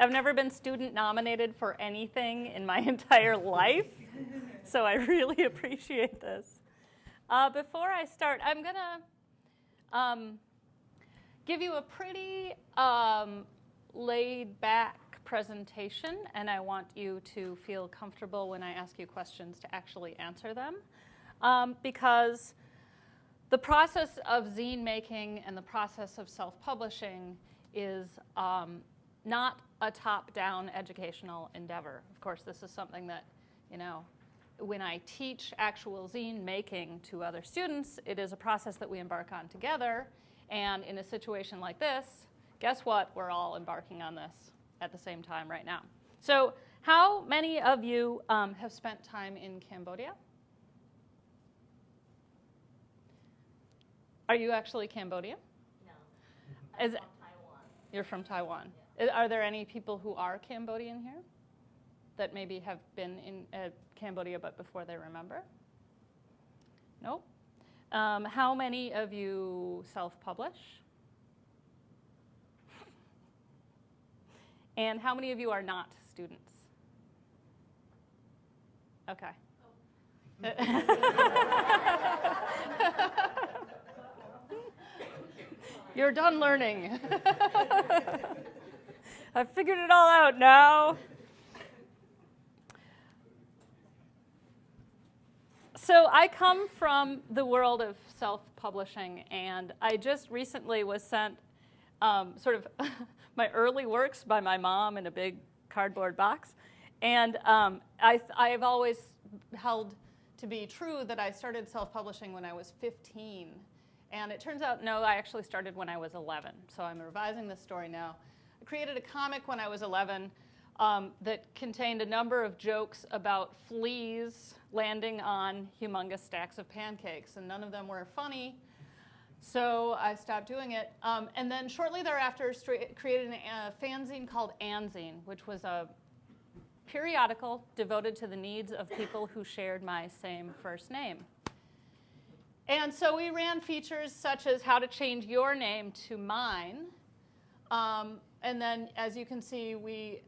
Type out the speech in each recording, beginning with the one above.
I've never been student nominated for anything in my entire life, so I really appreciate this. Before I start, I'm going to give you a pretty laid-back presentation, and I want you to feel comfortable when I ask you questions to actually answer them, because the process of zine making and the process of self-publishing is not a top-down educational endeavor. Of course, this is something that, when I teach actual zine making to other students, it is a process that we embark on together. And in a situation like this, guess what? We're all embarking on this at the same time right now. So how many of you have spent time in Cambodia? Are you actually Cambodian? No. I'm from Taiwan. You're from Taiwan. Yeah. Are there any people who are Cambodian here that maybe have been in Cambodia but before they remember? Nope. How many of you self-publish? And how many of you are not students? Okay. Oh. You're done learning. I've figured it all out now. So I come from the world of self-publishing, and I just recently was sent sort of my early works by my mom in a big cardboard box. And I've always held to be true that I started self-publishing when I was 15. And it turns out, no, I actually started when I was 11. So I'm revising this story now. I created a comic when I was 11 that contained a number of jokes about fleas landing on humongous stacks of pancakes. And none of them were funny. So I stopped doing it. And then shortly thereafter, created a fanzine called Anzine, which was a periodical devoted to the needs of people who shared my same first name. And so we ran features such as how to change your name to mine. And then, as you can see, we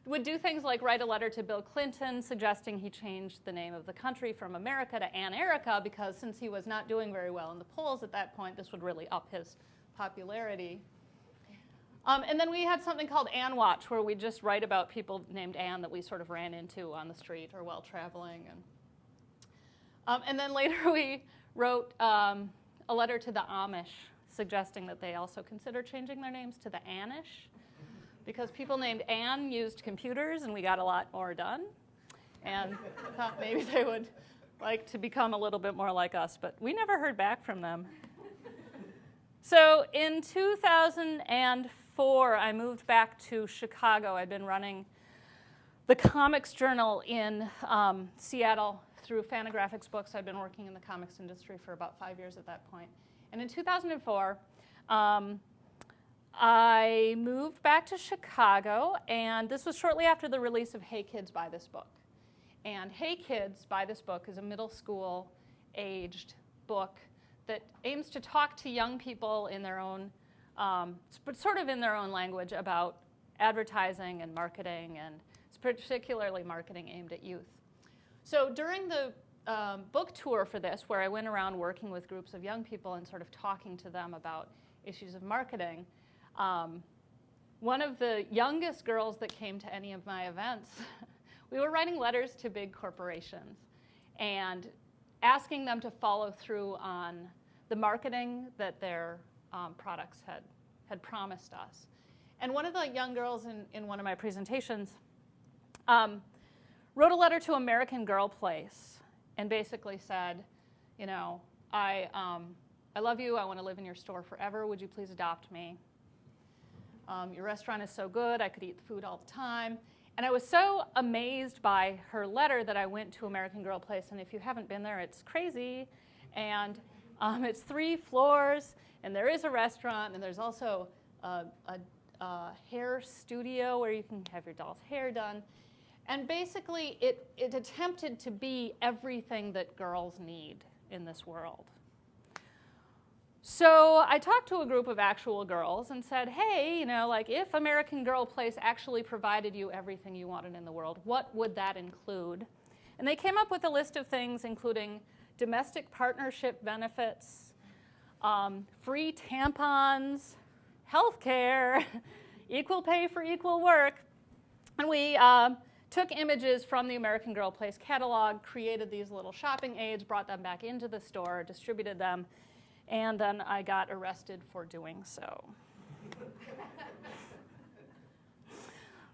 would do things like write a letter to Bill Clinton suggesting he change the name of the country from America to Ann Erica, because since he was not doing very well in the polls at that point, this would really up his popularity. And then we had something called Ann Watch, where we just write about people named Ann that we sort of ran into on the street or while traveling. And then later we wrote a letter to the Amish suggesting that they also consider changing their names to the Anish, because people named Ann used computers and we got a lot more done. And thought maybe they would like to become a little bit more like us, but we never heard back from them. So in 2004, I moved back to Chicago. I'd been running the Comics Journal in Seattle through Fantagraphics Books. I'd been working in the comics industry for about 5 years at that point. And in 2004, I moved back to Chicago, and this was shortly after the release of Hey Kids, Buy This Book. And Hey Kids, Buy This Book is a middle school aged book that aims to talk to young people in their own, but sort of in their own language about advertising and marketing, and it's particularly marketing aimed at youth. So during the book tour for this, where I went around working with groups of young people and sort of talking to them about issues of marketing, one of the youngest girls that came to any of my events, we were writing letters to big corporations and asking them to follow through on the marketing that their products had promised us. And one of the young girls in one of my presentations wrote a letter to American Girl Place and basically said, I love you, I want to live in your store forever, would you please adopt me? Your restaurant is so good, I could eat the food all the time. And I was so amazed by her letter that I went to American Girl Place, and if you haven't been there, it's crazy. And it's 3 floors, and there is a restaurant, and there's also a hair studio where you can have your doll's hair done. And basically, it attempted to be everything that girls need in this world. So I talked to a group of actual girls and said, hey, you know, like if American Girl Place actually provided you everything you wanted in the world, what would that include? And they came up with a list of things including domestic partnership benefits, free tampons, health care, equal pay for equal work. And we took images from the American Girl Place catalog, created these little shopping aids, brought them back into the store, distributed them, and then I got arrested for doing so.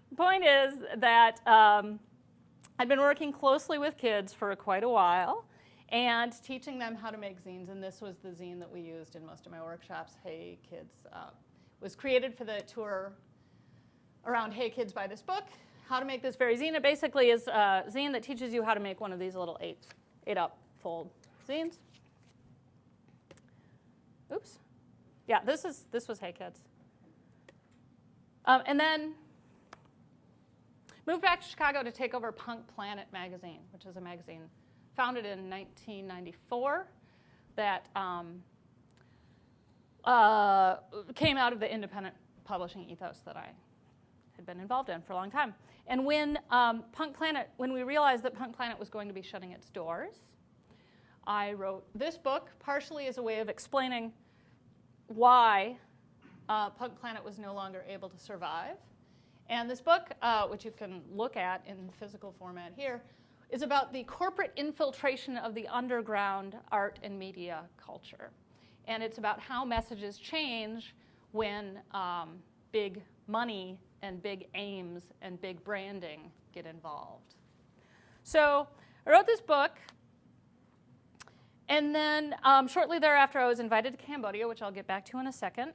The point is that I'd been working closely with kids for quite a while and teaching them how to make zines, and this was the zine that we used in most of my workshops, Hey Kids. Was created for the tour around Hey Kids, Buy This Book, how to make this very zine. It basically is a zine that teaches you how to make one of these little eight-up fold zines. Oops. Yeah, this was Hey Kids. And then moved back to Chicago to take over Punk Planet magazine, which is a magazine founded in 1994 that came out of the independent publishing ethos that I had been involved in for a long time. And when when we realized that Punk Planet was going to be shutting its doors, I wrote this book partially as a way of explaining why Punk Planet was no longer able to survive. And this book, which you can look at in physical format here, is about the corporate infiltration of the underground art and media culture. And it's about how messages change when big money and big aims and big branding get involved. So I wrote this book, and then shortly thereafter I was invited to Cambodia, which I'll get back to in a second.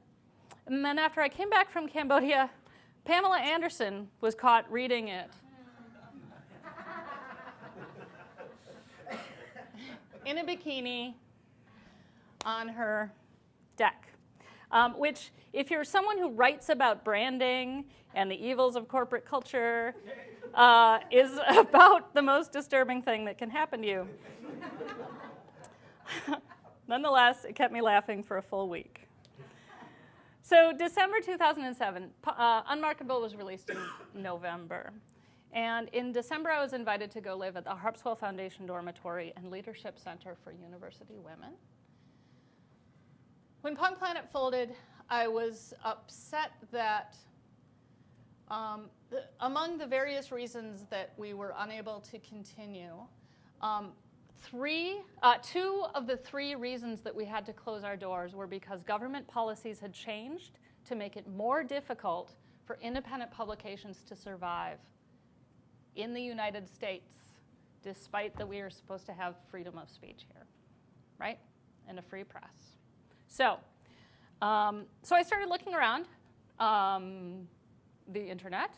And then after I came back from Cambodia, Pamela Anderson was caught reading it in a bikini on her deck, which, if you're someone who writes about branding and the evils of corporate culture, is about the most disturbing thing that can happen to you. Nonetheless, it kept me laughing for a full week. So December 2007, Unmarketable was released in November. And in December, I was invited to go live at the Harpswell Foundation Dormitory and Leadership Center for University Women. When Punk Planet folded, I was upset that among the various reasons that we were unable to continue, two of the three reasons that we had to close our doors were because government policies had changed to make it more difficult for independent publications to survive in the United States, despite that we are supposed to have freedom of speech here, right? And a free press. So I started looking around the internet,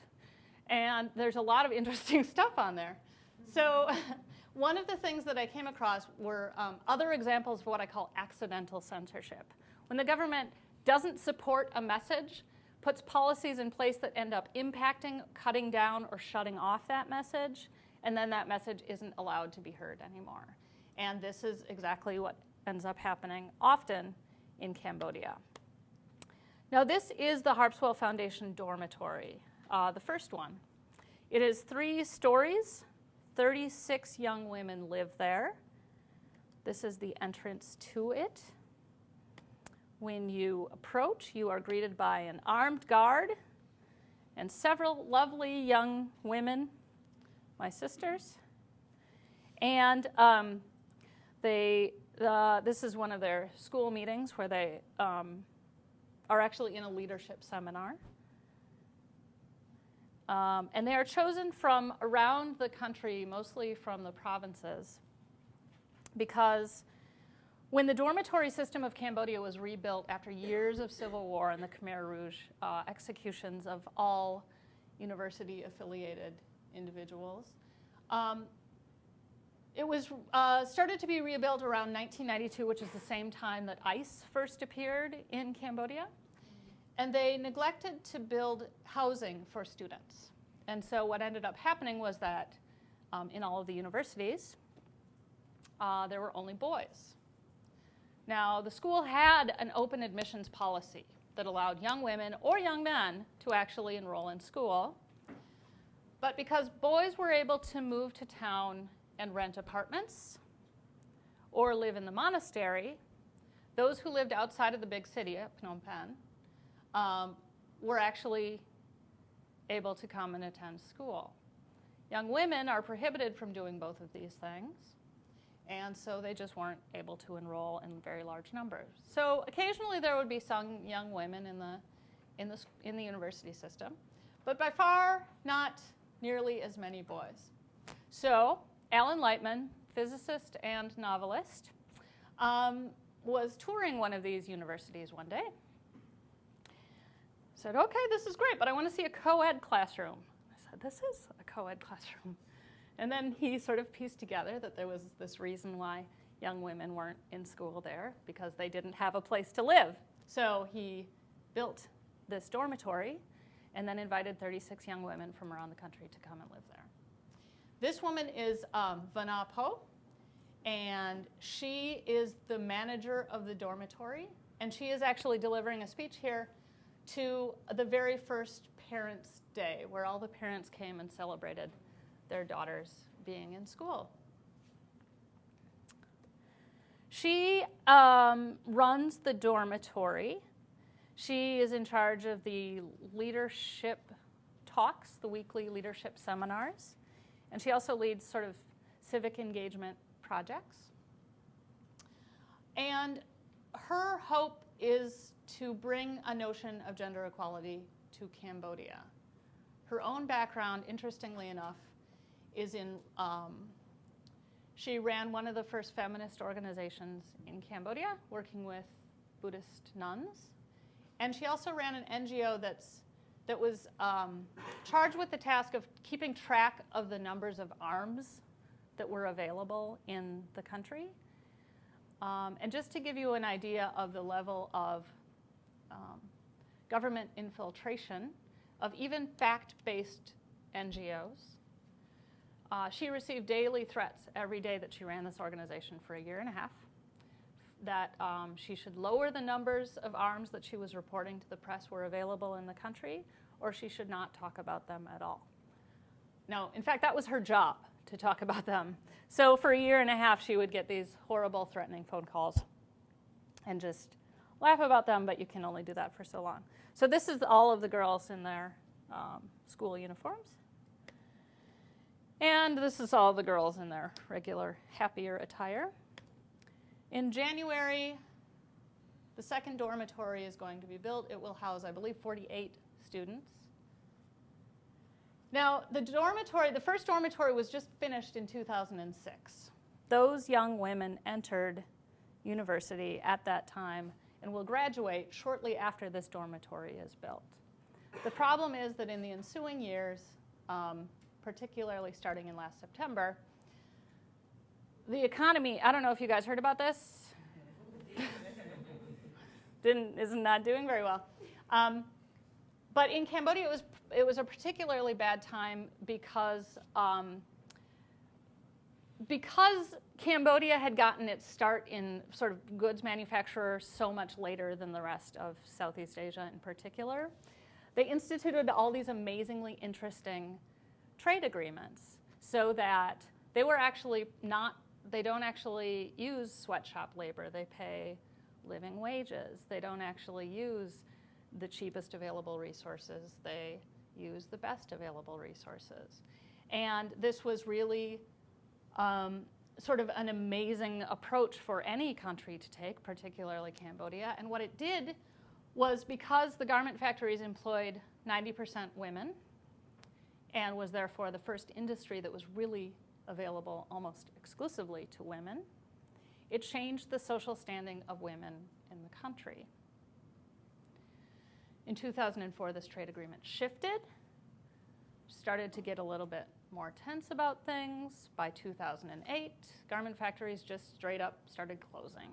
and there's a lot of interesting stuff on there. So one of the things that I came across were other examples of what I call accidental censorship. When the government doesn't support a message, puts policies in place that end up impacting, cutting down, or shutting off that message, and then that message isn't allowed to be heard anymore. And this is exactly what ends up happening often in Cambodia. Now, this is the Harpswell Foundation dormitory, the first one. It is 3 stories. 36 young women live there. This is the entrance to it. When you approach, you are greeted by an armed guard and several lovely young women, my sisters. And this is one of their school meetings where they are actually in a leadership seminar. And they are chosen from around the country, mostly from the provinces, because when the dormitory system of Cambodia was rebuilt after years of civil war and the Khmer Rouge executions of all university-affiliated individuals, it was started to be rebuilt around 1992, which is the same time that ICE first appeared in Cambodia. And they neglected to build housing for students. And so what ended up happening was that in all of the universities, there were only boys. Now, the school had an open admissions policy that allowed young women or young men to actually enroll in school. But because boys were able to move to town and rent apartments or live in the monastery, those who lived outside of the big city at Phnom Penh were actually able to come and attend school. Young women are prohibited from doing both of these things, and so they just weren't able to enroll in very large numbers. So occasionally there would be some young women in the university system, but by far not nearly as many boys. So Alan Lightman, physicist and novelist, was touring one of these universities one day. Said, okay, this is great, but I want to see a co-ed classroom. I said, this is a co-ed classroom. And then he sort of pieced together that there was this reason why young women weren't in school there, because they didn't have a place to live. So he built this dormitory and then invited 36 young women from around the country to come and live there. This woman is Vana Po, and she is the manager of the dormitory, and she is actually delivering a speech here to the very first Parents' Day, where all the parents came and celebrated their daughters being in school. She runs the dormitory. She is in charge of the leadership talks, the weekly leadership seminars, and she also leads sort of civic engagement projects. And her hope is to bring a notion of gender equality to Cambodia. Her own background, interestingly enough, is in, she ran one of the first feminist organizations in Cambodia, working with Buddhist nuns. And she also ran an NGO that was charged with the task of keeping track of the numbers of arms that were available in the country. And just to give you an idea of the level of government infiltration of even fact-based NGOs, she received daily threats every day that she ran this organization for a year and a half, that she should lower the numbers of arms that she was reporting to the press were available in the country, or she should not talk about them at all. Now, in fact, that was her job, to talk about them. So for a year and a half, she would get these horrible, threatening phone calls and just laugh about them, but you can only do that for so long. So this is all of the girls in their school uniforms. And this is all the girls in their regular, happier attire. In January, the second dormitory is going to be built. It will house, I believe, 48 students. Now, the first dormitory was just finished in 2006. Those young women entered university at that time and will graduate shortly after this dormitory is built. The problem is that in the ensuing years, particularly starting in last September, the economy, I don't know if you guys heard about this. Isn't not doing very well. But in Cambodia, it was a particularly bad time because Cambodia had gotten its start in sort of goods manufacture so much later than the rest of Southeast Asia in particular. They instituted all these amazingly interesting trade agreements so that they don't actually use sweatshop labor. They pay living wages. They don't actually use the cheapest available resources. They use the best available resources. And this was really sort of an amazing approach for any country to take, particularly Cambodia. And what it did was, because the garment factories employed 90% women and was therefore the first industry that was really available almost exclusively to women, it changed the social standing of women in the country. In 2004, this trade agreement shifted, started to get a little bit more tense about things. By 2008, garment factories just straight up started closing.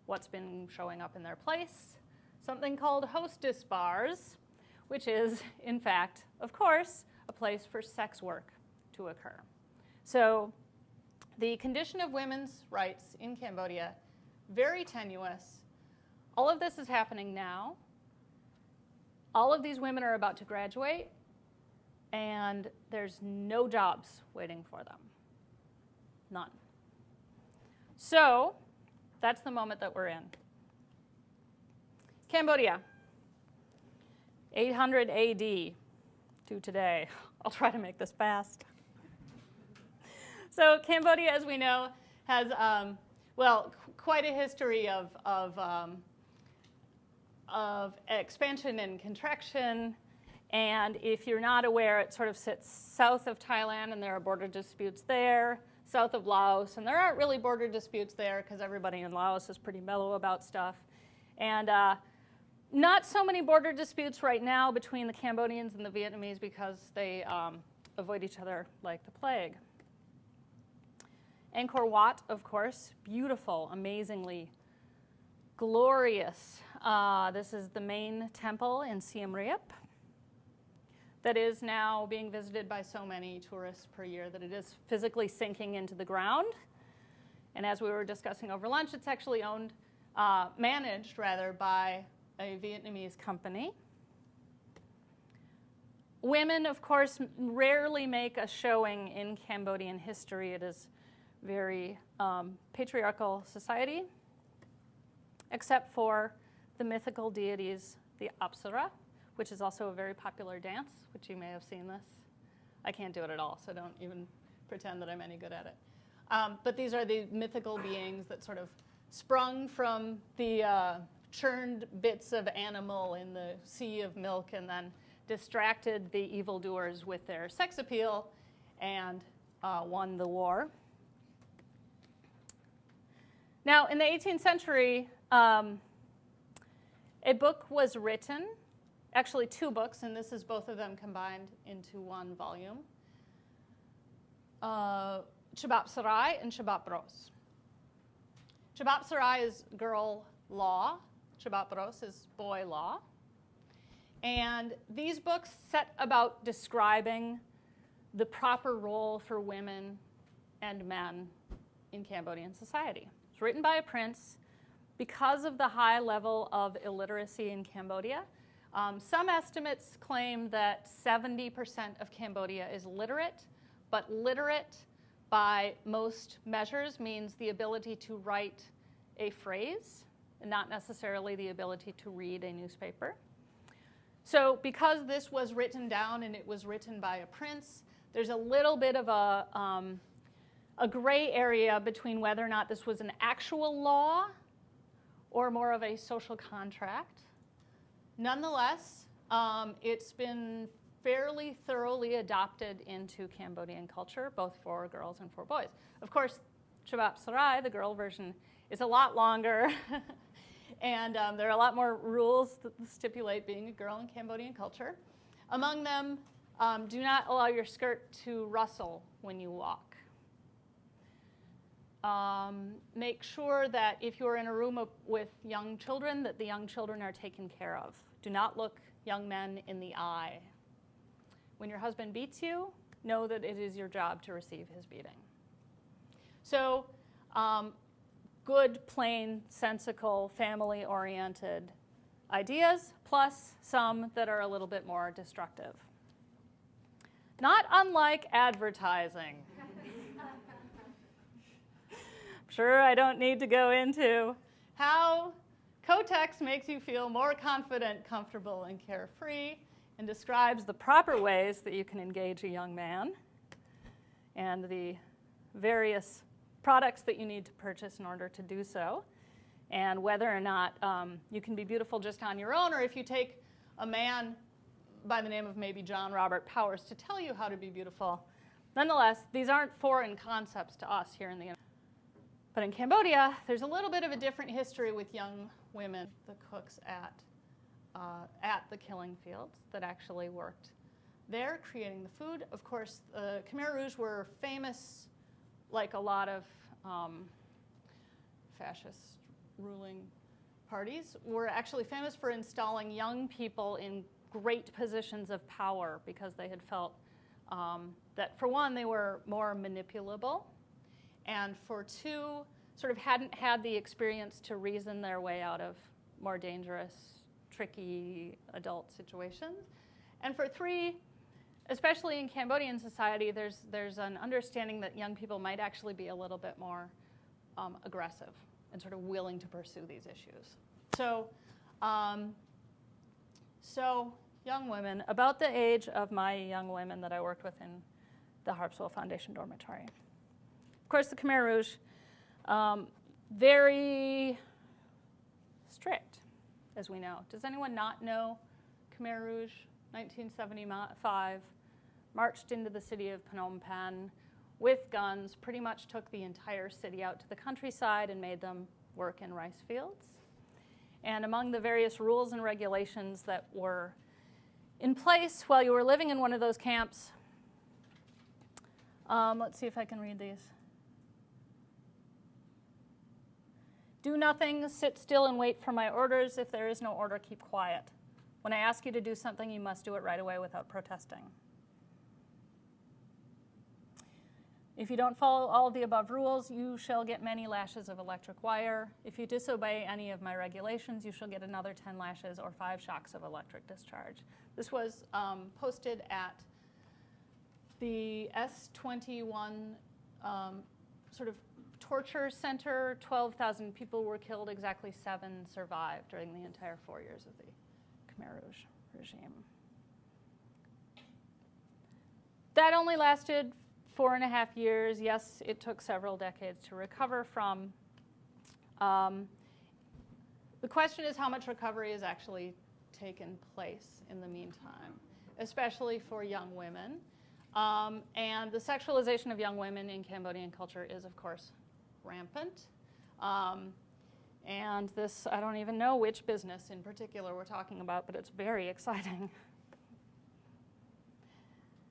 What's been showing up in their place? Something called hostess bars, which is, in fact, of course, a place for sex work to occur. So the condition of women's rights in Cambodia very tenuous. All of this is happening now. All of these women are about to graduate, and there's no jobs waiting for them. None. So that's the moment that we're in. Cambodia, 800 AD to today. I'll try to make this fast. So Cambodia, as we know, has, quite a history of expansion and contraction. And if you're not aware, it sort of sits south of Thailand, and there are border disputes there, south of Laos, and there aren't really border disputes there because everybody in Laos is pretty mellow about stuff. And not so many border disputes right now between the Cambodians and the Vietnamese because they avoid each other like the plague. Angkor Wat, of course, beautiful, amazingly glorious. This is the main temple in Siem Reap that is now being visited by so many tourists per year that it is physically sinking into the ground. And as we were discussing over lunch, it's actually managed by a Vietnamese company. Women, of course, rarely make a showing in Cambodian history. It is very patriarchal society, except for the mythical deities, the Apsara, which is also a very popular dance, which you may have seen this. I can't do it at all, so don't even pretend that I'm any good at it. But these are the mythical beings that sort of sprung from the churned bits of animal in the sea of milk and then distracted the evildoers with their sex appeal and won the war. Now, in the 18th century, a book was written, actually 2 books, and this is both of them combined into one volume. Chabab Sarai and Chabab Bros. Chabab Sarai is girl law. Chabab Bros is boy law. And these books set about describing the proper role for women and men in Cambodian society. It's written by a prince. Because of the high level of illiteracy in Cambodia, some estimates claim that 70% of Cambodia is literate, but literate by most measures means the ability to write a phrase, and not necessarily the ability to read a newspaper. So because this was written down and it was written by a prince, there's a little bit of a gray area between whether or not this was an actual law or more of a social contract. Nonetheless, it's been fairly thoroughly adopted into Cambodian culture, both for girls and for boys. Of course, Chabab Sarai, the girl version, is a lot longer, and there are a lot more rules that stipulate being a girl in Cambodian culture. Among them, do not allow your skirt to rustle when you walk. Make sure that if you're in a room with young children, that the young children are taken care of. Do not look young men in the eye. When your husband beats you, know that it is your job to receive his beating. So, good, plain, sensical, family-oriented ideas, plus some that are a little bit more destructive. Not unlike advertising. Sure, I don't need to go into how Kotex makes you feel more confident, comfortable, and carefree, and describes the proper ways that you can engage a young man and the various products that you need to purchase in order to do so, and whether or not you can be beautiful just on your own, or if you take a man by the name of maybe John Robert Powers to tell you how to be beautiful. Nonetheless, these aren't foreign concepts to us here in the United States. But in Cambodia, there's a little bit of a different history with young women, the cooks at the killing fields that actually worked there, creating the food. Of course, the Khmer Rouge were famous, like a lot of fascist ruling parties, were actually famous for installing young people in great positions of power because they had felt that, for one, they were more manipulable, and for two, sort of hadn't had the experience to reason their way out of more dangerous, tricky adult situations. And for 3, especially in Cambodian society, there's an understanding that young people might actually be a little bit more aggressive and sort of willing to pursue these issues. So young women, about the age of my young women that I worked with in the Harpswell Foundation dormitory. Of course, the Khmer Rouge, very strict, as we know. Does anyone not know Khmer Rouge, 1975, marched into the city of Phnom Penh with guns, pretty much took the entire city out to the countryside and made them work in rice fields. And among the various rules and regulations that were in place while you were living in one of those camps, let's see if I can read these. Do nothing, sit still and wait for my orders. If there is no order, keep quiet. When I ask you to do something, you must do it right away without protesting. If you don't follow all of the above rules, you shall get many lashes of electric wire. If you disobey any of my regulations, you shall get another 10 lashes or 5 shocks of electric discharge. This was posted at the S21 sort of torture center. 12,000 people were killed, exactly 7 survived during the entire 4 years of the Khmer Rouge regime. That only lasted 4.5 years. Yes, it took several decades to recover from. The question is how much recovery has actually taken place in the meantime, especially for young women. And the sexualization of young women in Cambodian culture is, of course, rampant. And this, I don't even know which business in particular we're talking about, but it's very exciting.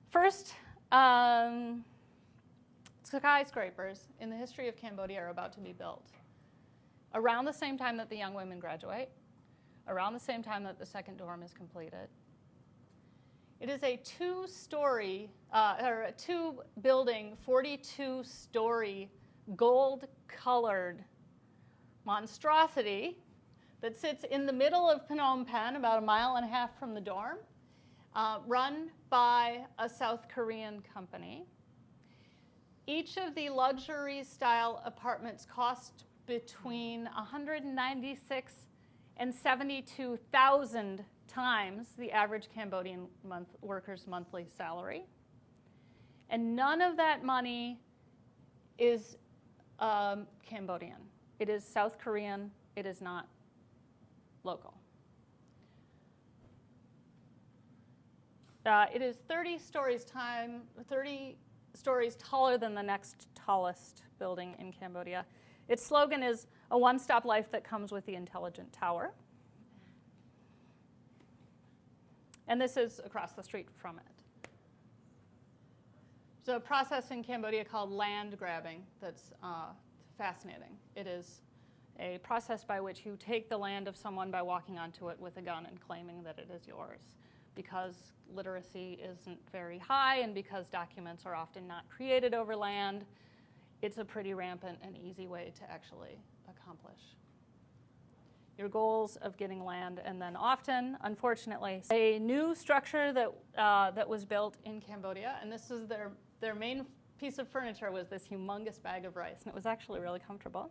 First, skyscrapers in the history of Cambodia are about to be built around the same time that the young women graduate, around the same time that the second dorm is completed. It is a 2-story, or a 2-building, 42-story, gold-colored monstrosity that sits in the middle of Phnom Penh, about 1.5 miles from the dorm, run by a South Korean company. Each of the luxury-style apartments cost between 196 and 72,000 times the average Cambodian worker's monthly salary. And none of that money is Cambodian. It is South Korean. It is not local. It is 30 stories taller than the next tallest building in Cambodia. Its slogan is a one-stop life that comes with the intelligent tower. And this is across the street from it. There's a process in Cambodia called land grabbing that's fascinating. It is a process by which you take the land of someone by walking onto it with a gun and claiming that it is yours. Because literacy isn't very high and because documents are often not created over land, it's a pretty rampant and easy way to actually accomplish your goals of getting land. And then often, unfortunately, a new structure that was built in Cambodia, and this is their main piece of furniture was this humongous bag of rice, and it was actually really comfortable.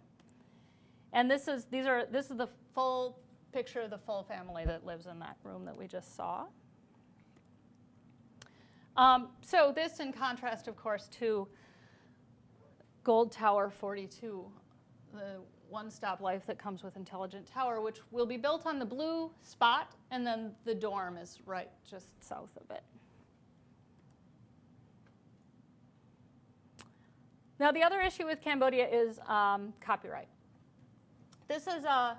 And this is the full picture of the full family that lives in that room that we just saw. So this in contrast, of course, to Gold Tower 42, the one-stop life that comes with intelligent tower, which will be built on the blue spot, and then the dorm is right just south of it. Now, the other issue with Cambodia is copyright. This is a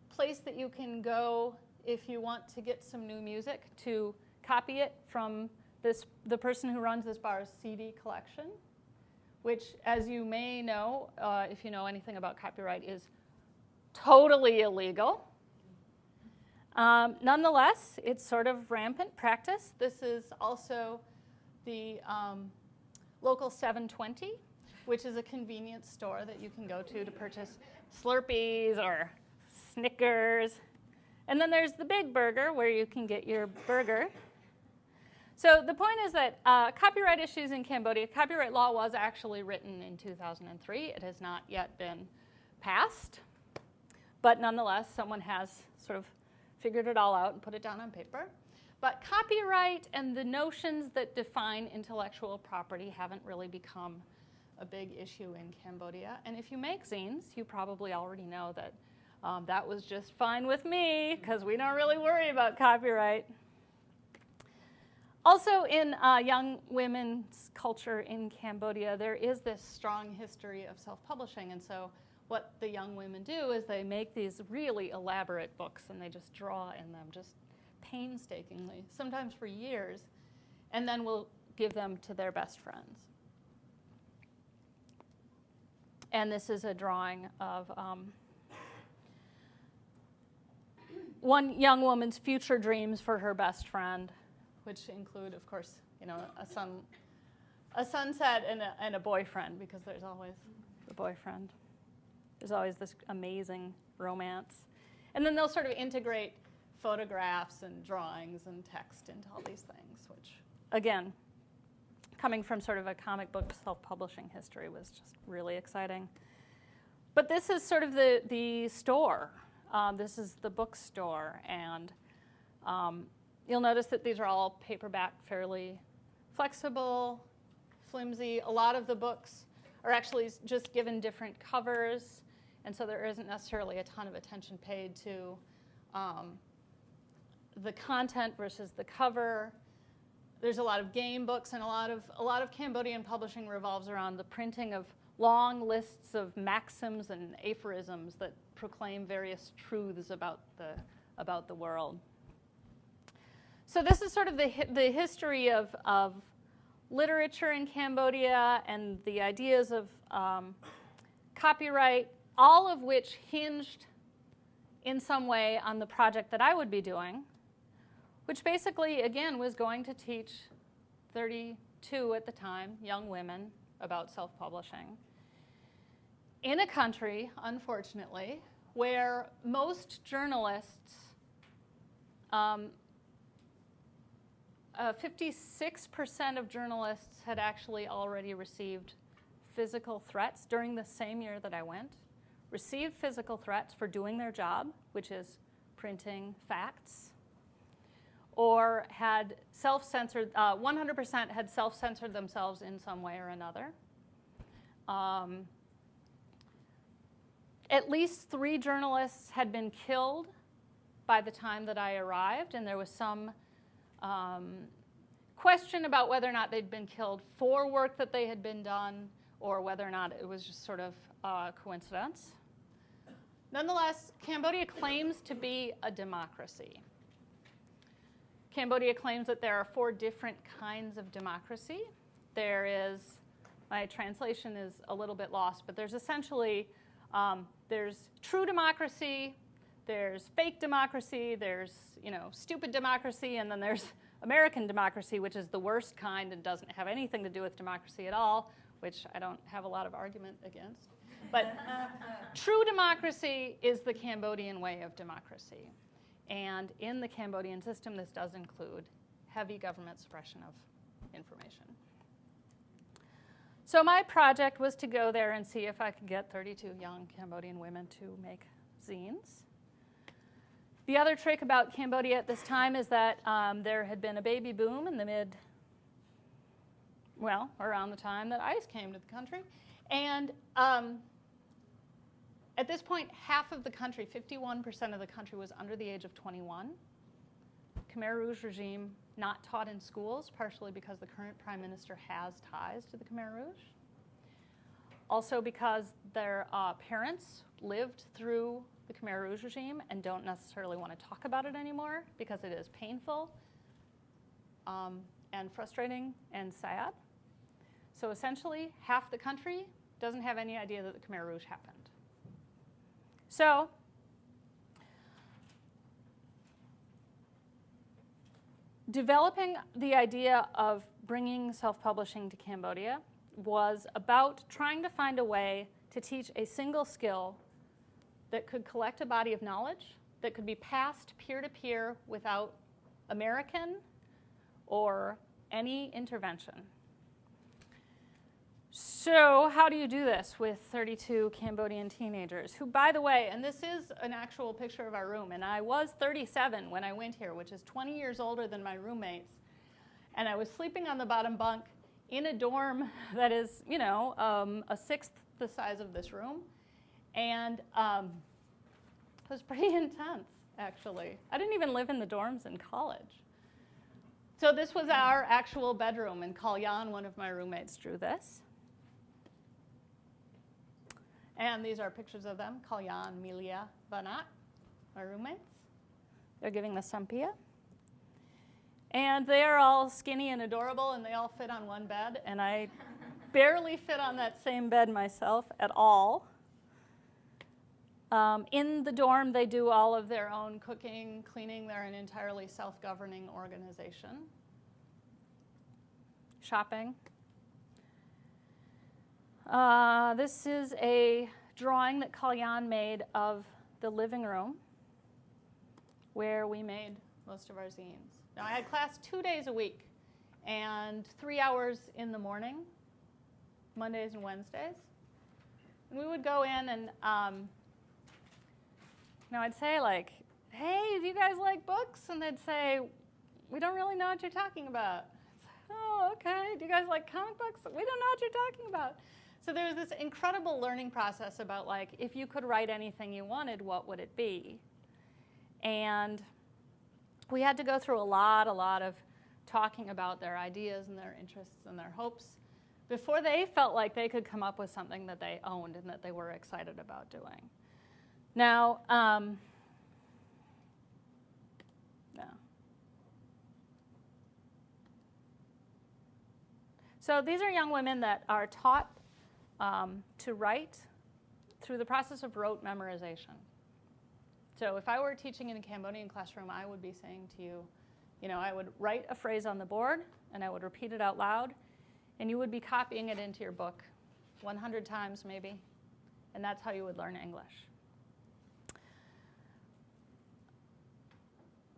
place that you can go if you want to get some new music to copy it from the person who runs this bar's CD collection, which, as you may know, if you know anything about copyright, is totally illegal. Nonetheless, it's sort of rampant practice. This is also the local 720, which is a convenience store that you can go to purchase Slurpees or Snickers. And then there's the Big Burger, where you can get your burger. So the point is that copyright issues in Cambodia, copyright law was actually written in 2003. It has not yet been passed. But nonetheless, someone has sort of figured it all out and put it down on paper. But copyright and the notions that define intellectual property haven't really become a big issue in Cambodia. And if you make zines, you probably already know that that was just fine with me, because we don't really worry about copyright. Also, in young women's culture in Cambodia, there is this strong history of self-publishing. And so what the young women do is they make these really elaborate books, and they just draw in them just painstakingly, sometimes for years, and then will give them to their best friends. And this is a drawing of one young woman's future dreams for her best friend, which include, of course, a sunset and a boyfriend, because there's always the boyfriend. There's always this amazing romance. And then they'll sort of integrate photographs and drawings and text into all these things, which, again, coming from sort of a comic book self-publishing history was just really exciting. But this is sort of the store. This is the bookstore. And you'll notice that these are all paperback, fairly flexible, flimsy. A lot of the books are actually just given different covers. And so there isn't necessarily a ton of attention paid to the content versus the cover. There's a lot of game books, and a lot of Cambodian publishing revolves around the printing of long lists of maxims and aphorisms that proclaim various truths about the world. So this is sort of the history of literature in Cambodia and the ideas of copyright, all of which hinged in some way on the project that I would be doing, which basically, again, was going to teach 32 at the time young women about self-publishing in a country, unfortunately, where most journalists, 56% of journalists had actually already received physical threats during the same year that I went, received physical threats for doing their job, which is printing facts, or had self-censored, 100% had self-censored themselves in some way or another. At least 3 journalists had been killed by the time that I arrived, and there was some question about whether or not they'd been killed for work that they had been done, or whether or not it was just sort of a coincidence. Nonetheless, Cambodia claims to be a democracy. Cambodia claims that there are 4 different kinds of democracy. There is, my translation is a little bit lost, but there's essentially, there's true democracy, there's fake democracy, there's, stupid democracy, and then there's American democracy, which is the worst kind and doesn't have anything to do with democracy at all, which I don't have a lot of argument against. But true democracy is the Cambodian way of democracy. And in the Cambodian system, this does include heavy government suppression of information. So my project was to go there and see if I could get 32 young Cambodian women to make zines. The other trick about Cambodia at this time is that there had been a baby boom in the around the time that ICE came to the country. And at this point, half of the country, 51% of the country, was under the age of 21. Khmer Rouge regime not taught in schools, partially because the current prime minister has ties to the Khmer Rouge. Also because their parents lived through the Khmer Rouge regime and don't necessarily want to talk about it anymore because it is painful and frustrating and sad. So essentially, half the country doesn't have any idea that the Khmer Rouge happened. So developing the idea of bringing self-publishing to Cambodia was about trying to find a way to teach a single skill that could collect a body of knowledge that could be passed peer-to-peer without American or any intervention. So how do you do this with 32 Cambodian teenagers who, by the way, and this is an actual picture of our room, and I was 37 when I went here, which is 20 years older than my roommates, and I was sleeping on the bottom bunk in a dorm that is, you know, a sixth the size of this room, and it was pretty intense, actually. I didn't even live in the dorms in college. So this was our actual bedroom, and Kalyan, one of my roommates, drew this. And these are pictures of them, Kalyan, Milia, Banat, my roommates. They're giving the sampia. And they are all skinny and adorable, and they all fit on one bed. And I barely fit on that same bed myself at all. In the dorm, they do all of their own cooking, cleaning. They're an entirely self-governing organization. Shopping. This is a drawing that Kalyan made of the living room where we made most of our zines. Now, I had class 2 days a week and 3 hours in the morning, Mondays and Wednesdays. And we would go in and I'd say, like, hey, do you guys like books? And they'd say, we don't really know what you're talking about. Oh, okay. Do you guys like comic books? We don't know what you're talking about. So there's this incredible learning process about, like, if you could write anything you wanted, what would it be? And we had to go through a lot of talking about their ideas and their interests and their hopes before they felt like they could come up with something that they owned and that they were excited about doing. Now, So these are young women that are taught to write through the process of rote memorization. So if I were teaching in a Cambodian classroom, I would be saying to you, you know, I would write a phrase on the board, and I would repeat it out loud, and you would be copying it into your book 100 times maybe, and that's how you would learn English.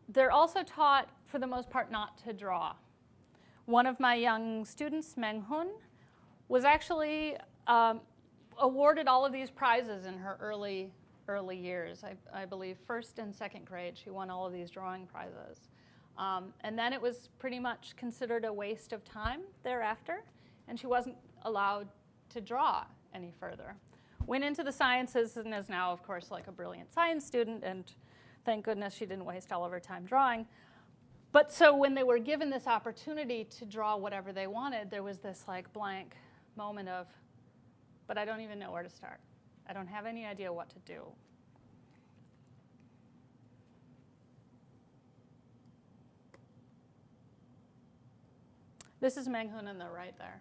They're also taught, for the most part, not to draw. One of my young students, Meng Hun, was actually awarded all of these prizes in her early years. I believe first and second grade, she won all of these drawing prizes. And then it was pretty much considered a waste of time thereafter, and she wasn't allowed to draw any further. Went into the sciences and is now, of course, like a brilliant science student, and thank goodness she didn't waste all of her time drawing. But so when they were given this opportunity to draw whatever they wanted, there was this like blank moment of, but I don't even know where to start. I don't have any idea what to do. This is Meng Hun on the right there.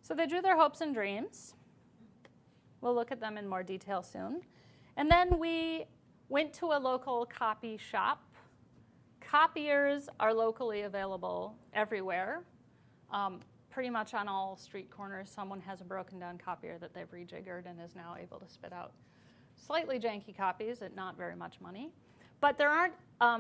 So they drew their hopes and dreams. We'll look at them in more detail soon. And then we went to a local copy shop. Copiers are locally available everywhere. Pretty much on all street corners, someone has a broken down copier that they've rejiggered and is now able to spit out slightly janky copies at not very much money. But there aren't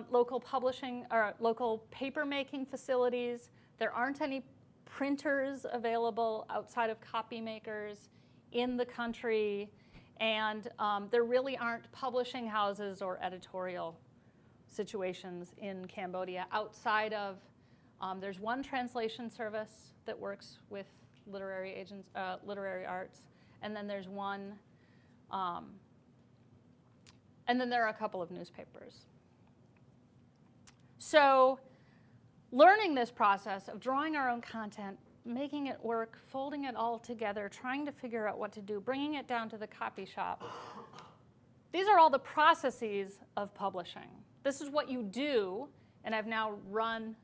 local publishing or local paper making facilities. There aren't any printers available outside of copy makers in the country. And there really aren't publishing houses or editorial situations in Cambodia outside of, there's one translation service that works with literary arts, and then there's one, and then there are a couple of newspapers. So learning this process of drawing our own content, making it work, folding it all together, trying to figure out what to do, bringing it down to the copy shop. These are all the processes of publishing. This is what you do, and I've now run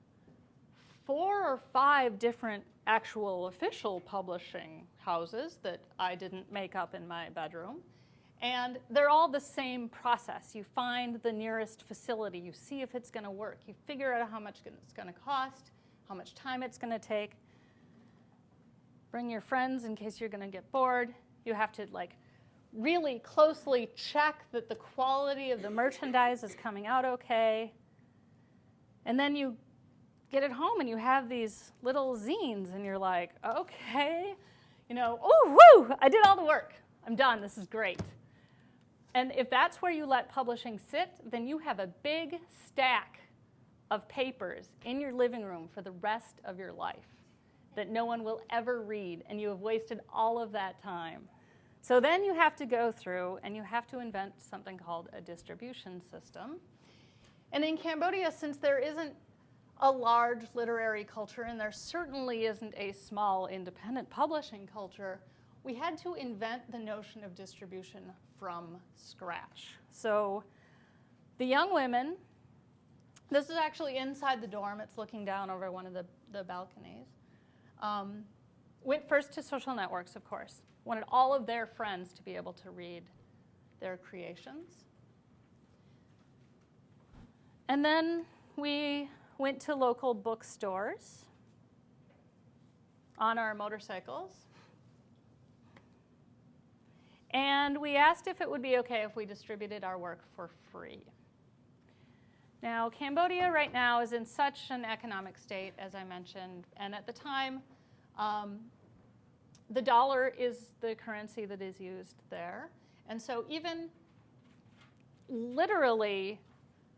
4 or 5 different actual official publishing houses that I didn't make up in my bedroom. And they're all the same process. You find the nearest facility. You see if it's going to work. You figure out how much it's going to cost, how much time it's going to take. Bring your friends in case you're going to get bored. You have to really closely check that the quality of the merchandise is coming out okay. And then you get it home and you have these little zines and you're like, okay, oh, woo, I did all the work. I'm done. This is great. And if that's where you let publishing sit, then you have a big stack of papers in your living room for the rest of your life that no one will ever read, and you have wasted all of that time. So then you have to go through and you have to invent something called a distribution system. And in Cambodia, since there isn't a large literary culture, and there certainly isn't a small independent publishing culture, we had to invent the notion of distribution from scratch. So the young women, this is actually inside the dorm. It's looking down over one of the balconies. Went first to social networks, of course. Wanted all of their friends to be able to read their creations. And then we went to local bookstores on our motorcycles. And we asked if it would be okay if we distributed our work for free. Now, Cambodia right now is in such an economic state, as I mentioned, and at the time, the dollar is the currency that is used there. And so even literally,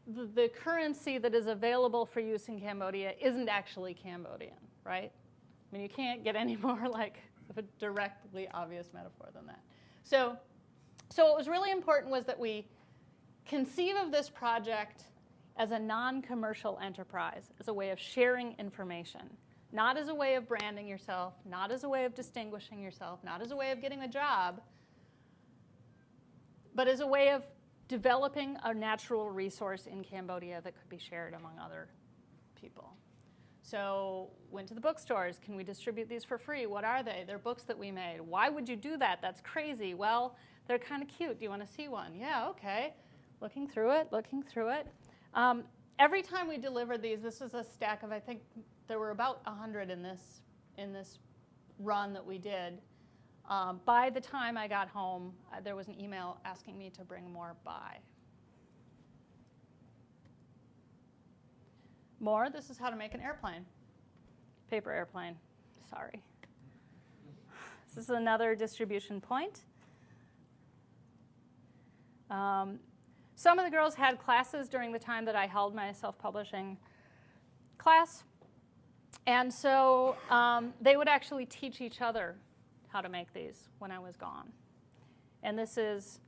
the currency that is available for use in Cambodia isn't actually Cambodian, right? I mean, you can't get any more of a directly obvious metaphor than that. So what was really important was that we conceive of this project as a non-commercial enterprise, as a way of sharing information, not as a way of branding yourself, not as a way of distinguishing yourself, not as a way of getting a job, but as a way of developing a natural resource in Cambodia that could be shared among other people. So went to the bookstores. Can we distribute these for free? What are they? They're books that we made. Why would you do that? That's crazy. Well, they're kind of cute. Do you want to see one? Yeah, okay. Looking through it. Every time we delivered these, this is a stack of, I think there were about 100 in this run that we did. By the time I got home, there was an email asking me to bring more by. This is how to make an airplane. Paper airplane, sorry. This is another distribution point. Some of the girls had classes during the time that I held my self-publishing class. And so they would actually teach each other how to make these when I was gone. And this is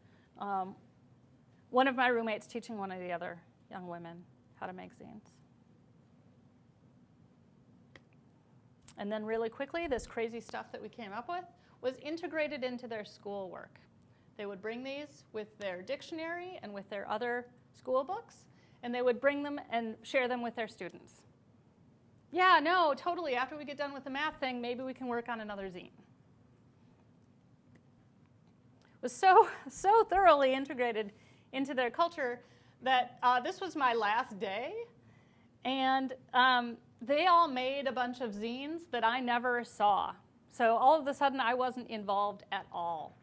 one of my roommates teaching one of the other young women how to make zines. And then really quickly, this crazy stuff that we came up with was integrated into their schoolwork. They would bring these with their dictionary and with their other school books, and they would bring them and share them with their students. Yeah, no, totally. After we get done with the math thing, maybe we can work on another zine. It was so thoroughly integrated into their culture that this was my last day, and they all made a bunch of zines that I never saw. So all of a sudden, I wasn't involved at all.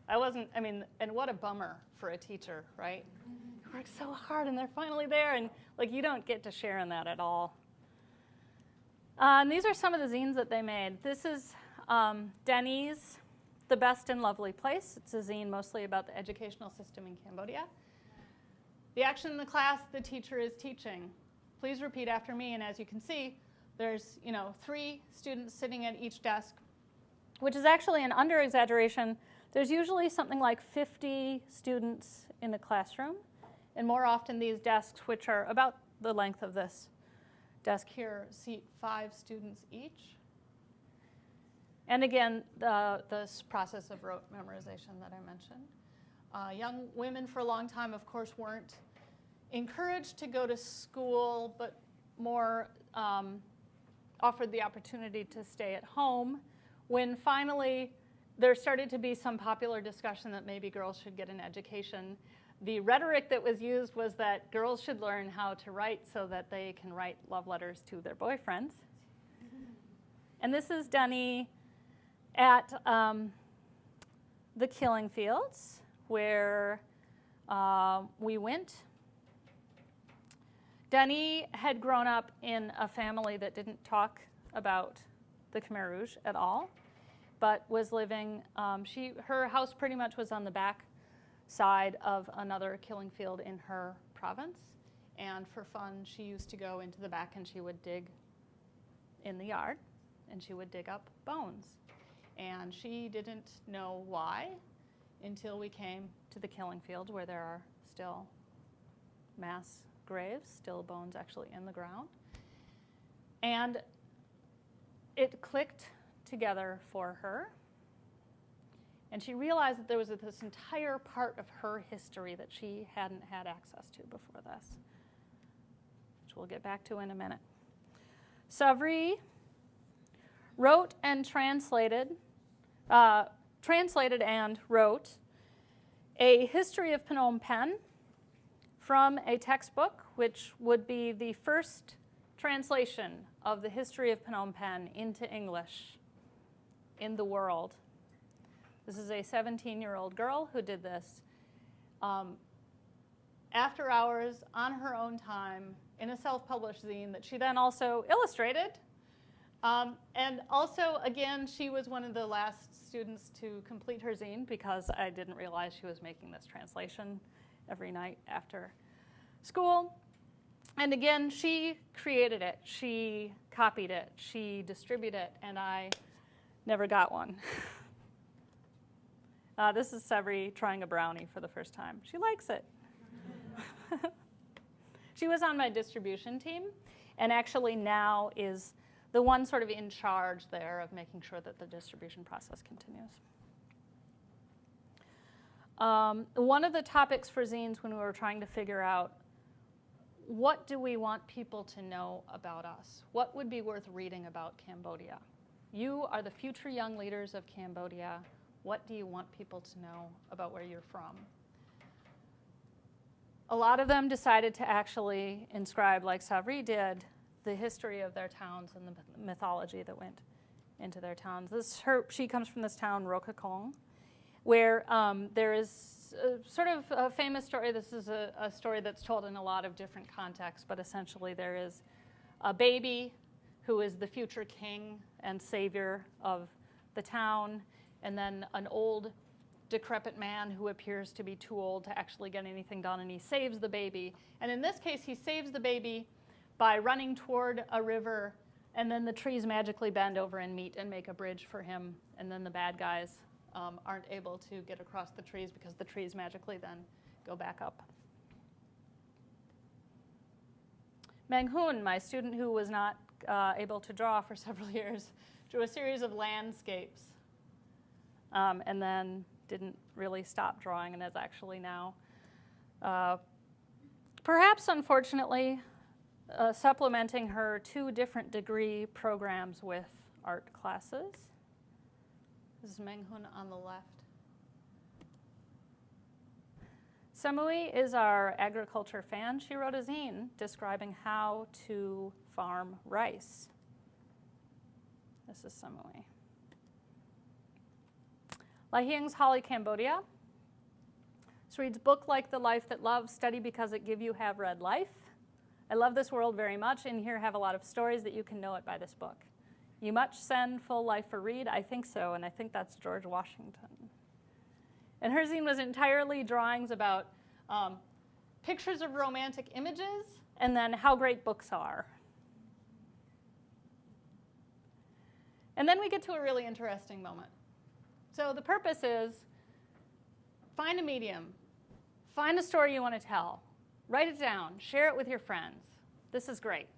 And what a bummer for a teacher, right? You worked so hard, and they're finally there, and you don't get to share in that at all. And these are some of the zines that they made. This is Denny's The Best and Lovely Place. It's a zine mostly about the educational system in Cambodia. The action in the class, the teacher is teaching. Please repeat after me, and as you can see, there's 3 students sitting at each desk, which is actually an under-exaggeration. There's usually something like 50 students in a classroom, and more often these desks, which are about the length of this desk here, seat 5 students each. And again, this process of rote memorization that I mentioned. Young women for a long time, of course, weren't encouraged to go to school, but more offered the opportunity to stay at home. When finally there started to be some popular discussion that maybe girls should get an education. The rhetoric that was used was that girls should learn how to write so that they can write love letters to their boyfriends. And this is Denny at the Killing Fields, where we went. Denny had grown up in a family that didn't talk about the Khmer Rouge at all, but was living, her house pretty much was on the back side of another killing field in her province. And for fun, she used to go into the back and she would dig in the yard and she would dig up bones. And she didn't know why until we came to the killing field where there are still mass graves, still bones actually in the ground. And it clicked together for her. And she realized that there was this entire part of her history that she hadn't had access to before this, which we'll get back to in a minute. Savri wrote and translated and wrote a history of Phnom Penh from a textbook, which would be the first translation of the history of Phnom Penh into English in the world. This is a 17-year-old girl who did this after hours, on her own time, in a self-published zine that she then also illustrated. And also, again, she was one of the last students to complete her zine because I didn't realize she was making this translation every night after school. And again, she created it, she copied it, she distributed it, and I never got one. This is Savri trying a brownie for the first time. She likes it. She was on my distribution team, and actually now is the one sort of in charge there of making sure that the distribution process continues. One of the topics for zines when we were trying to figure out what do we want people to know about us? What would be worth reading about Cambodia? You are the future young leaders of Cambodia. What do you want people to know about where you're from? A lot of them decided to actually inscribe, like Savri did, the history of their towns and the mythology that went into their towns. She comes from this town, Rokakong, where there is sort of a famous story. This is a story that's told in a lot of different contexts, but essentially there is a baby who is the future king and savior of the town, and then an old, decrepit man who appears to be too old to actually get anything done, and he saves the baby. And in this case, he saves the baby by running toward a river, and then the trees magically bend over and meet and make a bridge for him, and then the bad guys aren't able to get across the trees because the trees magically then go back up. Meng Hoon, my student who was not able to draw for several years, drew a series of landscapes and then didn't really stop drawing and is actually now, perhaps unfortunately, supplementing her 2 different degree programs with art classes. This is Meng Hoon on the left. Samui is our agriculture fan. She wrote a zine describing how to farm rice. This is Samui. Lahieng's Holly Cambodia. This reads, book like the life that loves, study because it give you have read life. I love this world very much. In here have a lot of stories that you can know it by this book. You much send full life for read? I think so, and I think that's George Washington. And her zine was entirely drawings about pictures of romantic images and then how great books are. And then we get to a really interesting moment. So the purpose is find a medium, find a story you want to tell, write it down, share it with your friends. This is great.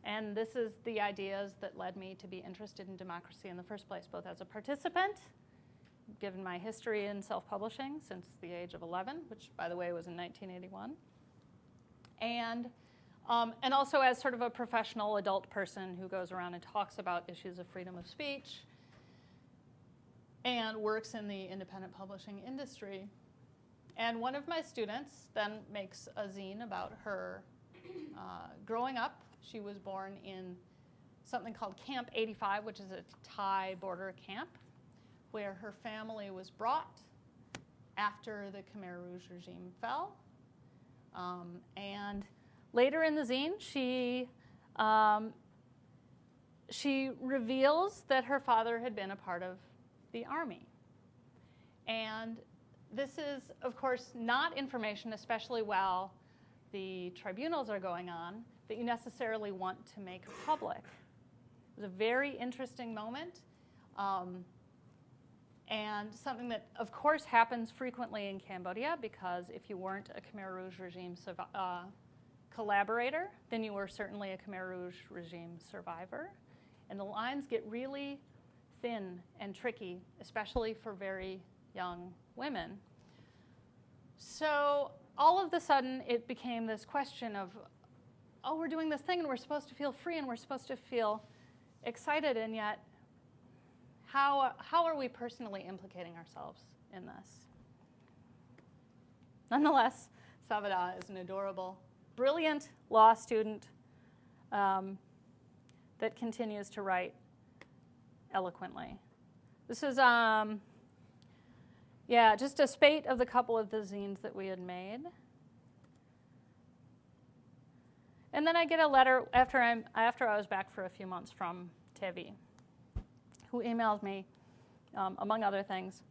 And this is the ideas that led me to be interested in democracy in the first place, both as a participant, given my history in self-publishing since the age of 11, which, by the way, was in 1981, and also as sort of a professional adult person who goes around and talks about issues of freedom of speech. and works in the independent publishing industry. And one of my students then makes a zine about her growing up. She was born in something called Camp 85, which is a Thai border camp, where her family was brought after the Khmer Rouge regime fell. And later in the zine, she reveals that her father had been a part of the army. And this is, of course, not information, especially while the tribunals are going on, that you necessarily want to make public. It was a very interesting moment, and something that, of course, happens frequently in Cambodia, because if you weren't a Khmer Rouge regime collaborator, then you were certainly a Khmer Rouge regime survivor. And the lines get really thin and tricky, especially for very young women. So all of a sudden, it became this question of, oh, we're doing this thing, and we're supposed to feel free, and we're supposed to feel excited, and yet how are we personally implicating ourselves in this? Nonetheless, Savada is an adorable, brilliant law student that continues to write eloquently. This is, just a spate of the couple of the zines that we had made. And then I get a letter after I was back for a few months from Tevi, who emailed me, among other things.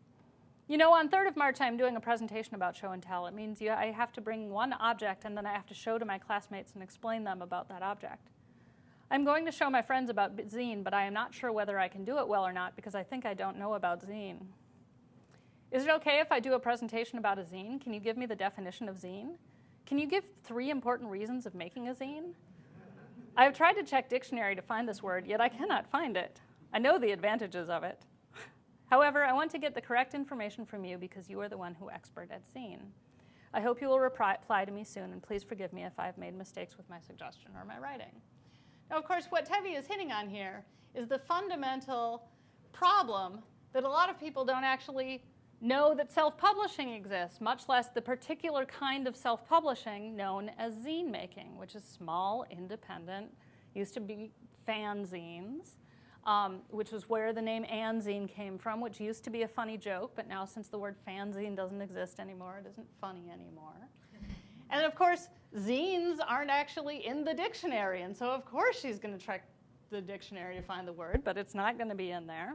You know, on 3rd of March, I'm doing a presentation about show and tell. It means I have to bring one object, and then I have to show to my classmates and explain them about that object. I'm going to show my friends about Zine, but I am not sure whether I can do it well or not, because I think I don't know about Zine. Is it okay if I do a presentation about a zine? Can you give me the definition of zine? Can you give 3 important reasons of making a zine? I have tried to check dictionary to find this word, yet I cannot find it. I know the advantages of it. However, I want to get the correct information from you because you are the one who expert at zine. I hope you will reply to me soon, and please forgive me if I have made mistakes with my suggestion or my writing. Now, of course, what Tevi is hitting on here is the fundamental problem that a lot of people don't actually know that self-publishing exists, much less the particular kind of self-publishing known as zine making, which is small, independent, used to be fanzines, which was where the name Anzine came from, which used to be a funny joke, but now since the word fanzine doesn't exist anymore, it isn't funny anymore. And of course, zines aren't actually in the dictionary, and so of course she's going to check the dictionary to find the word, but it's not going to be in there.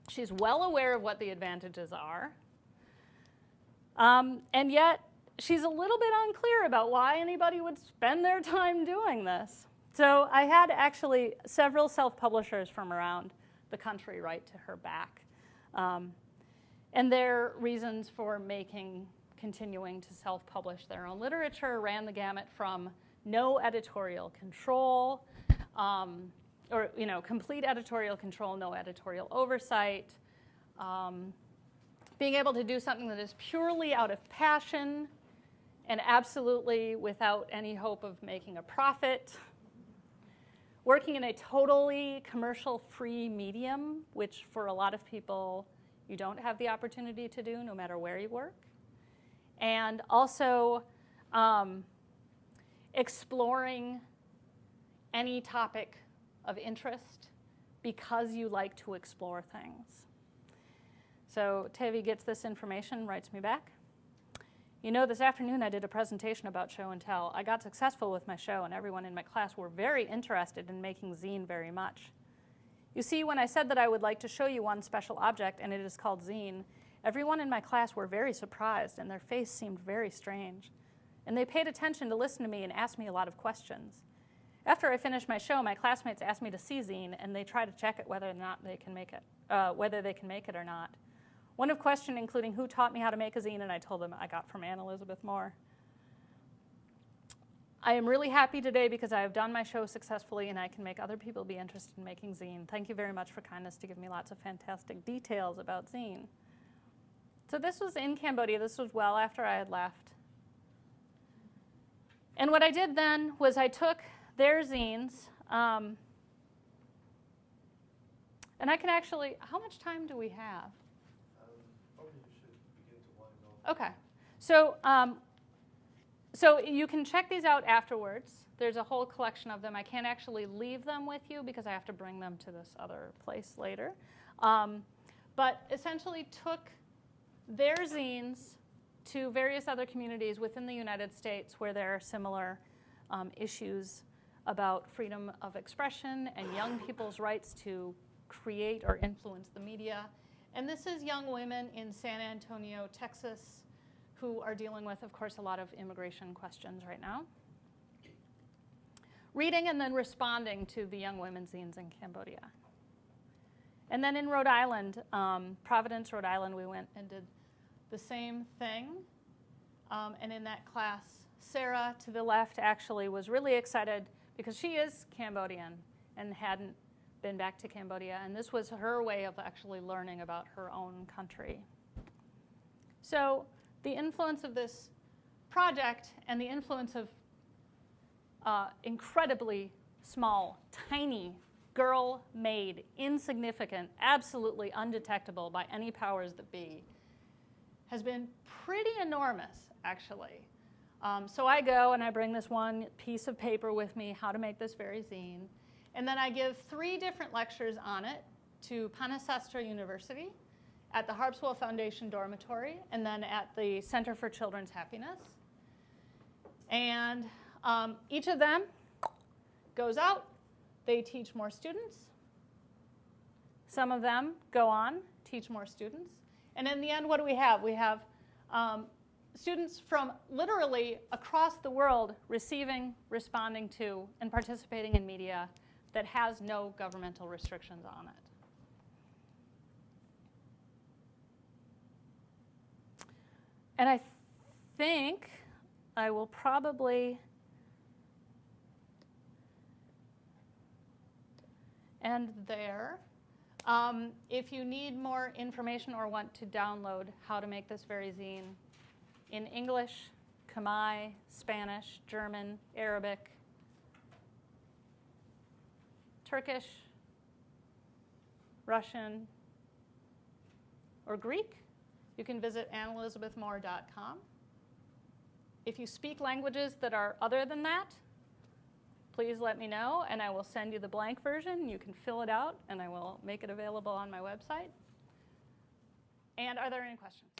She's well aware of what the advantages are. And yet, she's a little bit unclear about why anybody would spend their time doing this. So I had actually several self-publishers from around the country write to her back. And their reasons for continuing to self-publish their own literature ran the gamut from no editorial control, or complete editorial control, no editorial oversight, being able to do something that is purely out of passion and absolutely without any hope of making a profit, working in a totally commercial-free medium, which for a lot of people you don't have the opportunity to do no matter where you work, and also exploring any topic of interest because you like to explore things. So Tevi gets this information, writes me back. You know, this afternoon I did a presentation about show and tell. I got successful with my show, and everyone in my class were very interested in making zine very much. You see, when I said that I would like to show you one special object, and it is called zine, everyone in my class were very surprised, and their face seemed very strange. And they paid attention to listen to me and asked me a lot of questions. After I finished my show, my classmates asked me to see zine, and they try to check it whether or not they can make it, whether they can make it or not. One of question including who taught me how to make a zine, and I told them I got from Anne Elizabeth Moore. I am really happy today because I have done my show successfully, and I can make other people be interested in making zine. Thank you very much for kindness to give me lots of fantastic details about zine. So this was in Cambodia. This was well after I had left. And what I did then was I took their zines, And I can actually, how much time do we have? Probably you should begin to wind off. Okay. So you can check these out afterwards. There's a whole collection of them. I can't actually leave them with you because I have to bring them to this other place later. But essentially took their zines to various other communities within the United States where there are similar issues about freedom of expression and young people's rights to create or influence the media. And this is young women in San Antonio, Texas, who are dealing with, of course, a lot of immigration questions right now. Reading and then responding to the young women's zines in Cambodia. And then in Rhode Island, Providence, Rhode Island, we went and did the same thing. And in that class, Sarah, to the left, actually was really excited because she is Cambodian and hadn't been back to Cambodia. And this was her way of actually learning about her own country. So the influence of this project and the influence of incredibly small, tiny, girl-made, insignificant, absolutely undetectable by any powers that be, has been pretty enormous, actually. So I go and I bring this one piece of paper with me, how to make this very zine. And then I give 3 different lectures on it to Panesastra University, at the Harpswell Foundation Dormitory, and then at the Center for Children's Happiness. And each of them goes out. They teach more students. Some of them go on, teach more students. And in the end, what do we have? We have students from literally across the world receiving, responding to, and participating in media that has no governmental restrictions on it. And I think I will probably end there. If you need more information or want to download how to make this very zine in English, Khmer, Spanish, German, Arabic, Turkish, Russian, or Greek, you can visit AnnElizabethMoore.com. If you speak languages that are other than that, please let me know, and I will send you the blank version. You can fill it out, and I will make it available on my website. And are there any questions?